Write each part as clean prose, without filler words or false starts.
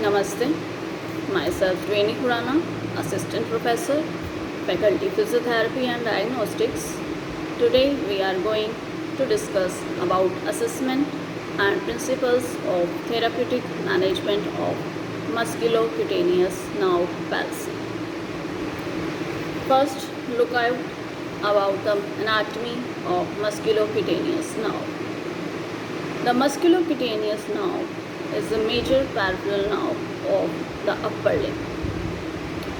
Namaste. Myself Dwayne Khurana, Assistant Professor, Faculty Physiotherapy and Diagnostics. Today we are going to discuss about assessment and principles of therapeutic management of musculocutaneous nerve palsy. First, look out about the anatomy of musculocutaneous nerve. The musculocutaneous nerve is the major peripheral nerve of the upper limb.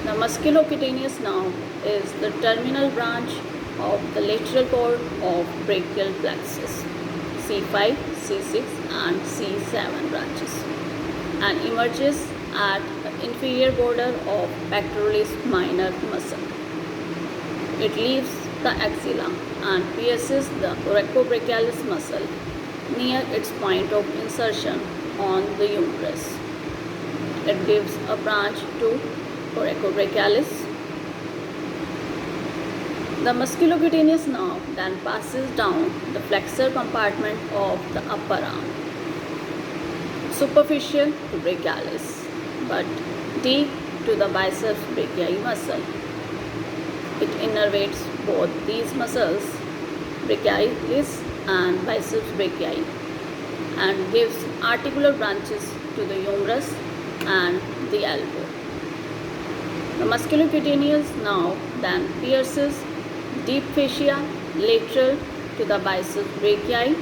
The musculocutaneous nerve is the terminal branch of the lateral cord of brachial plexus, C5, C6 and C7 branches, and emerges at the inferior border of pectoralis minor muscle. It leaves the axilla and pierces the coracobrachialis muscle near its point of insertion on the humerus. It gives a branch to coracobrachialis. The musculocutaneous nerve then passes down the flexor compartment of the upper arm, superficial to brachialis, but deep to the biceps brachii muscle. It innervates both these muscles, brachialis and biceps brachii, and gives articular branches to the humerus and the elbow. The musculocutaneous nerve then pierces deep fascia lateral to the biceps brachii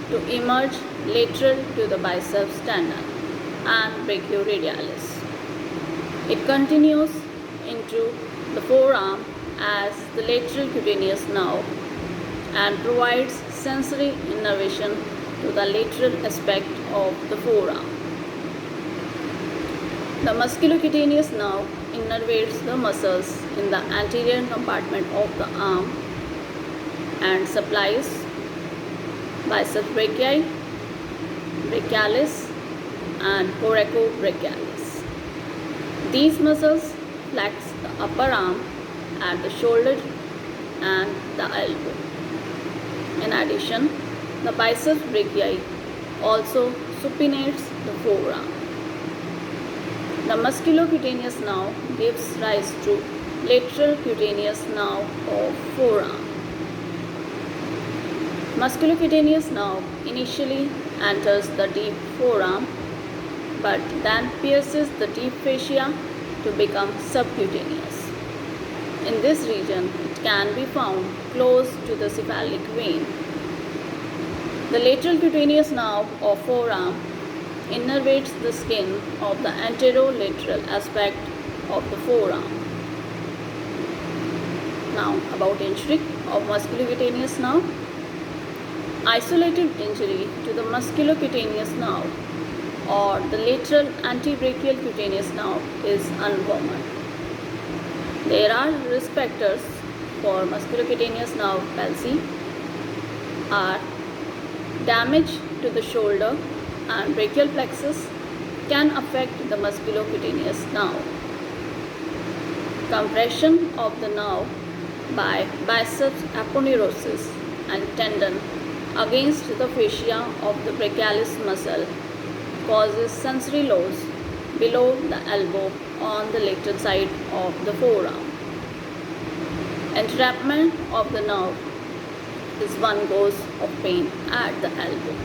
to emerge lateral to the biceps tendon and brachioradialis. It continues into the forearm as the lateral cutaneous nerve and provides sensory innervation to the lateral aspect of the forearm. The musculocutaneous nerve innervates the muscles in the anterior compartment of the arm and supplies biceps brachii, brachialis and coracobrachialis. These muscles flex the upper arm at the shoulder and the elbow. In addition, the biceps brachii also supinates the forearm. The musculocutaneous nerve gives rise to lateral cutaneous nerve of forearm. Musculocutaneous nerve initially enters the deep forearm but then pierces the deep fascia to become subcutaneous. In this region, it can be found close to the cephalic vein. The lateral cutaneous nerve of forearm innervates the skin of the anterolateral aspect of the forearm. Now about injury of musculocutaneous nerve. Isolated injury to the musculocutaneous nerve or the lateral antebrachial cutaneous nerve is uncommon. There are risk factors for musculocutaneous nerve palsy are damage to the shoulder and brachial plexus can affect the musculocutaneous nerve. Compression of the nerve by biceps aponeurosis and tendon against the fascia of the brachialis muscle causes sensory loss below the elbow on the lateral side of the forearm. Entrapment of the nerve is one cause of pain at the elbow.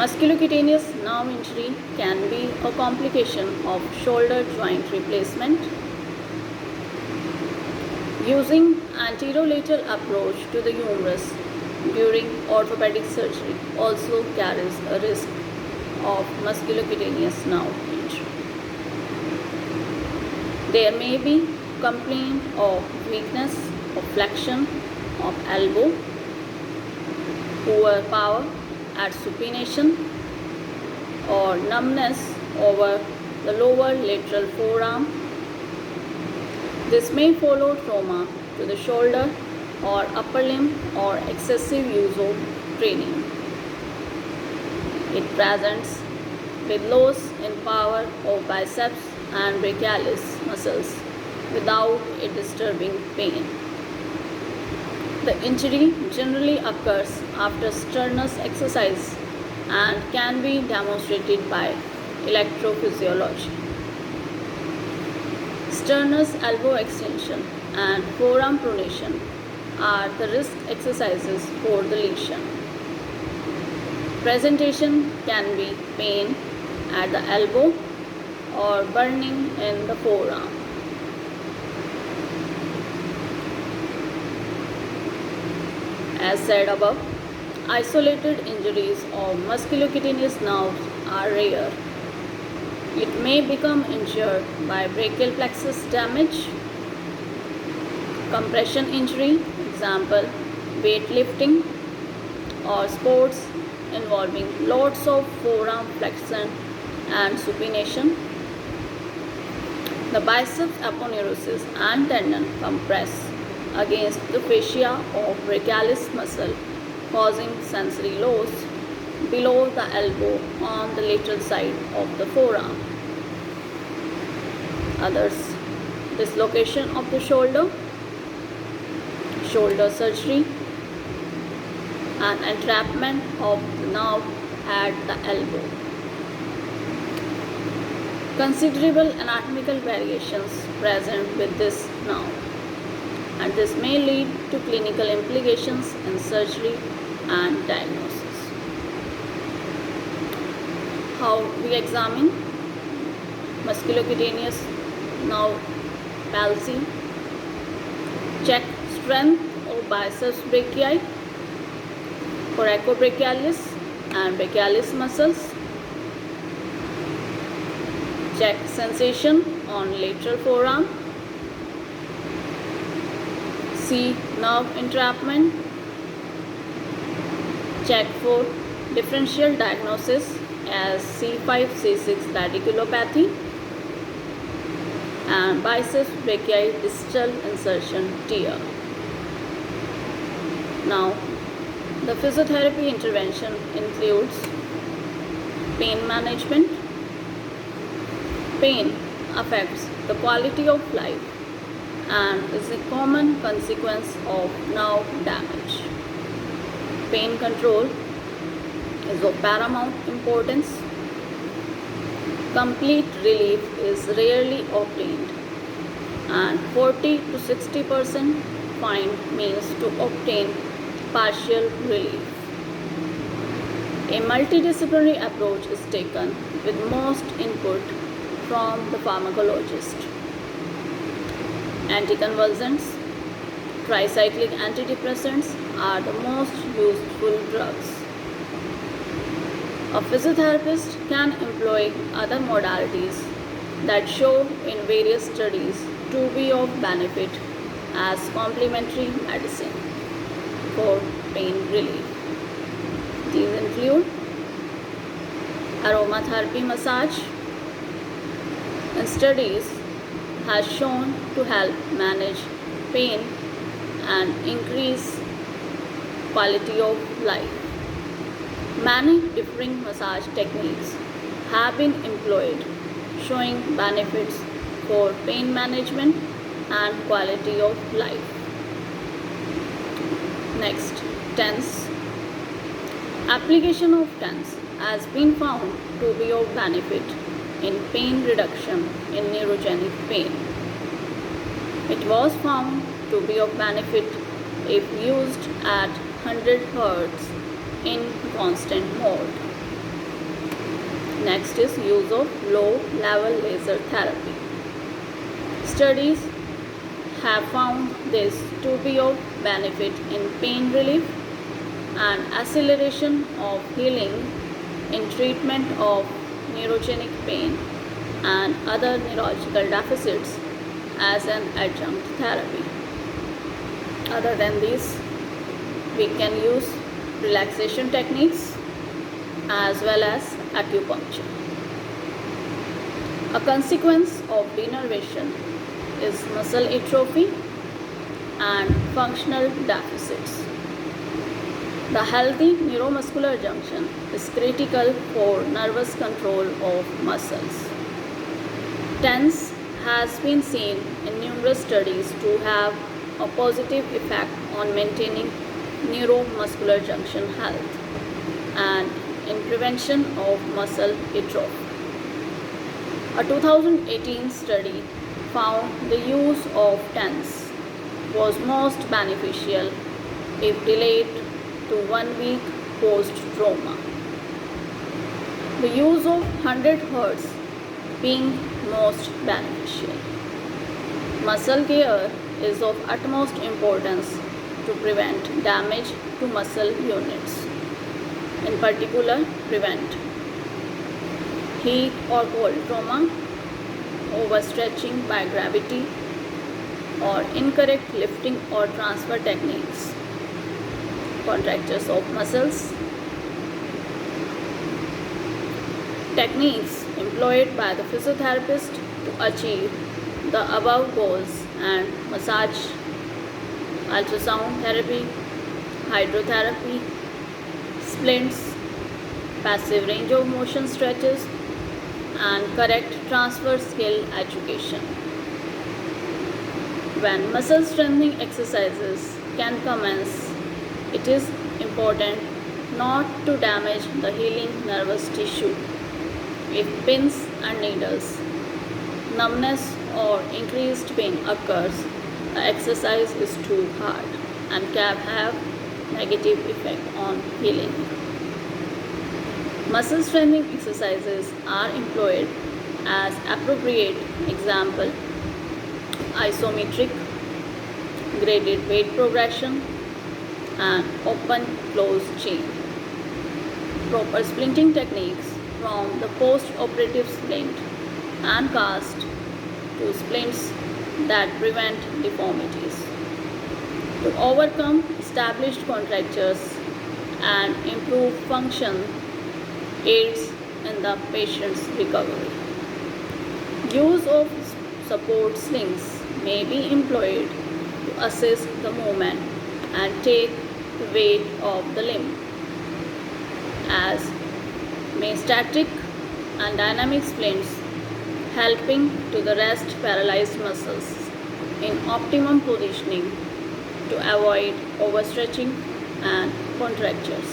Musculocutaneous nerve injury can be a complication of shoulder joint replacement. Using anterolateral approach to the humerus during orthopedic surgery also carries a risk of musculocutaneous nerve injury. There may be complaint of weakness or flexion of elbow, poor power at supination, or numbness over the lower lateral forearm. This may follow trauma to the shoulder or upper limb or excessive use of training. It presents with loss in power of biceps and brachialis muscles without a disturbing pain. The injury generally occurs after strenuous exercise and can be demonstrated by electrophysiology. Sternus elbow extension and forearm pronation are the risk exercises for the lesion. Presentation can be pain at the elbow or burning in the forearm. As said above, isolated injuries of musculocutaneous nerves are rare. It may become injured by brachial plexus damage, compression injury, example weightlifting, or sports involving lots of forearm flexion and supination. The biceps aponeurosis and tendon compress against the fascia of brachialis muscle, causing sensory loss below the elbow on the lateral side of the forearm. Others, dislocation of the shoulder surgery, and entrapment of the nerve at the elbow. Considerable anatomical variations present with this nerve, and this may lead to clinical implications in surgery and diagnosis. How we examine musculocutaneous nerve palsy? Check strength of biceps brachii, coracobrachialis and brachialis muscles. Check sensation on lateral forearm. See nerve entrapment. Check for differential diagnosis as C5, C6 radiculopathy and biceps brachii distal insertion tear. Now, the physiotherapy intervention includes pain management. Pain affects the quality of life and is a common consequence of nerve damage. Pain control is of paramount importance. Complete relief is rarely obtained, and 40 to 60% find means to obtain partial relief. A multidisciplinary approach is taken with most input from the pharmacologist. Anticonvulsants, tricyclic antidepressants are the most useful drugs. A physiotherapist can employ other modalities that show in various studies to be of benefit as complementary medicine for pain relief. These include aromatherapy massage. In studies has shown to help manage pain and increase quality of life. Many differing massage techniques have been employed, showing benefits for pain management and quality of life. Next, TENS. Application of TENS has been found to be of benefit in pain reduction in neurogenic pain. It was found to be of benefit if used at 100 Hz in constant mode. Next is use of low-level laser therapy. Studies have found this to be of benefit in pain relief and acceleration of healing in treatment of neurogenic pain and other neurological deficits as an adjunct therapy. Other than these, we can use relaxation techniques as well as acupuncture. A consequence of denervation is muscle atrophy and functional deficits. The healthy neuromuscular junction is critical for nervous control of muscles. TENS has been seen in numerous studies to have a positive effect on maintaining neuromuscular junction health and in prevention of muscle atrophy. A 2018 study found the use of TENS was most beneficial if delayed to 1 week post-trauma. The use of 100 Hz being most beneficial. Muscle care is of utmost importance to prevent damage to muscle units. In particular, prevent heat or cold trauma, overstretching by gravity, or incorrect lifting or transfer techniques, contractures of muscles. Techniques employed by the physiotherapist to achieve the above goals and massage, ultrasound therapy, hydrotherapy, splints, passive range of motion stretches, and correct transfer skill education. When muscle strengthening exercises can commence, it is important not to damage the healing nervous tissue. If pins and needles, numbness or increased pain occurs, the exercise is too hard and can have negative effect on healing. Muscle strengthening exercises are employed as appropriate. Example: isometric, graded weight progression, and open close chain. Proper splinting techniques from the post-operative splint and cast to splints that prevent deformities. To overcome established contractures and improve function aids in the patient's recovery. Use of support slings may be employed to assist the movement and take the weight of the limb, as may static and dynamic splints helping to the rest paralyzed muscles in optimum positioning to avoid overstretching and contractures.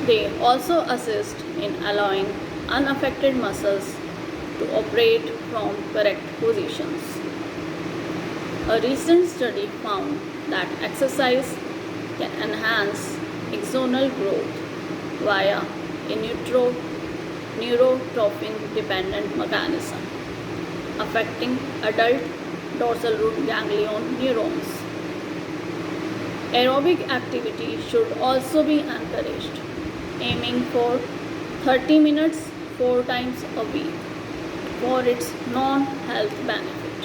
They also assist in allowing unaffected muscles to operate from correct positions. A recent study found that exercise can enhance axonal growth via a neurotrophin-dependent mechanism affecting adult dorsal root ganglion neurons. Aerobic activity should also be encouraged, aiming for 30 minutes 4 times a week for its non-health benefit.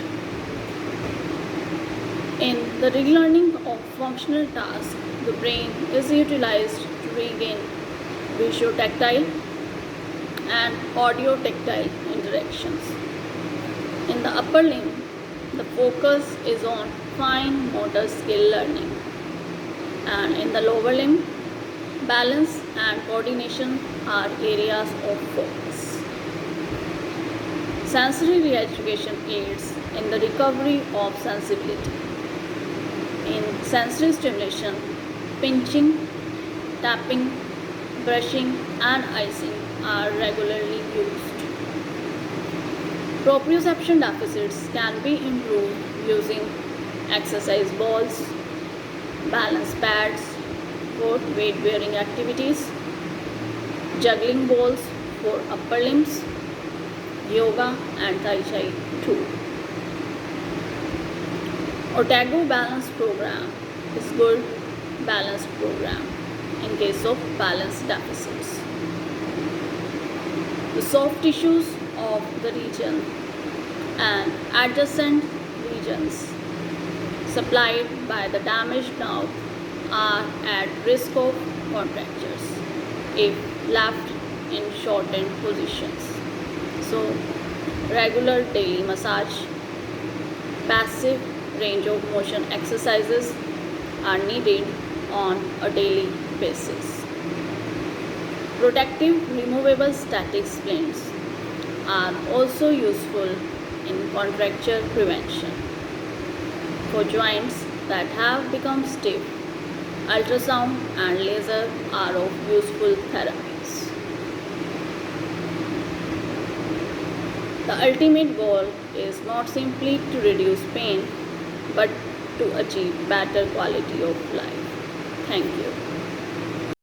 In the relearning of functional tasks, the brain is utilized to regain visuotactile and audio-tactile interactions. In the upper limb, the focus is on fine motor skill learning, and in the lower limb, balance and coordination are areas of focus. Sensory re-education aids in the recovery of sensibility. In sensory stimulation, pinching, tapping, brushing, and icing are regularly used. Proprioception deficits can be improved using exercise balls, balance pads for weight bearing activities, juggling balls for upper limbs, yoga and Tai Chi too. Otago Balance Program is good balanced program in case of balance deficits. The soft tissues of the region and adjacent regions supplied by the damaged nerve are at risk of contractures if left in shortened positions. So, regular daily massage, passive range of motion exercises are needed on a daily basis. Protective removable static splints are also useful in contracture prevention. For joints that have become stiff, ultrasound and laser are of useful therapies. The ultimate goal is not simply to reduce pain, but to achieve better quality of life. Thank you.